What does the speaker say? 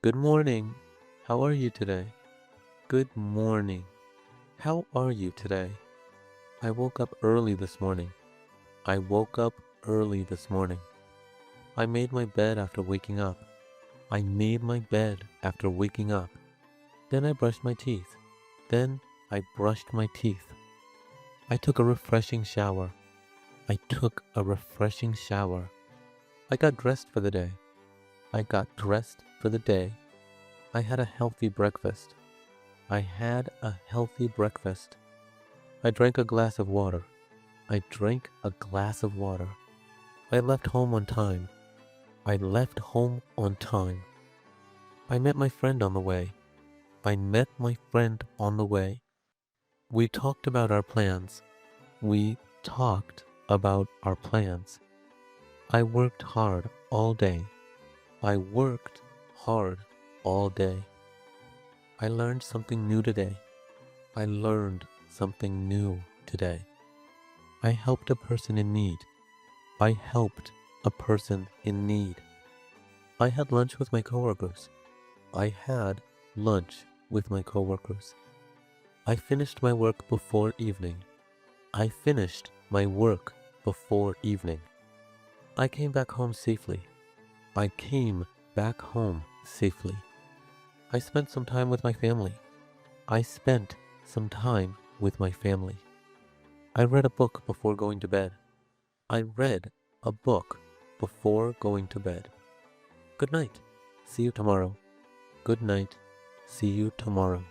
Good morning. How are you today? Good morning. How are you today? I woke up early this morning. I woke up early this morning. I made my bed after waking up. I made my bed after waking up. Then I brushed my teeth. Then I brushed my teeth. I took a refreshing shower. I took a refreshing shower. I got dressed for the day. I got dressed for the day. I had a healthy breakfast. I had a healthy breakfast. I drank a glass of water. I drank a glass of water. I left home on time. I left home on time. I met my friend on the way. I met my friend on the way. We talked about our plans. We talked about our plans. I worked hard all day. I worked hard all day. I learned something new today. I learned something new today. I helped a person in need. I helped a person in need. I had lunch with my coworkers. I had lunch with my coworkers. I finished my work before evening. I finished my work before evening. I came back home safely. I came back home safely. I spent some time with my family. I spent some time with my family. I read a book before going to bed. I read a book before going to bed. Good night. See you tomorrow. Good night. See you tomorrow.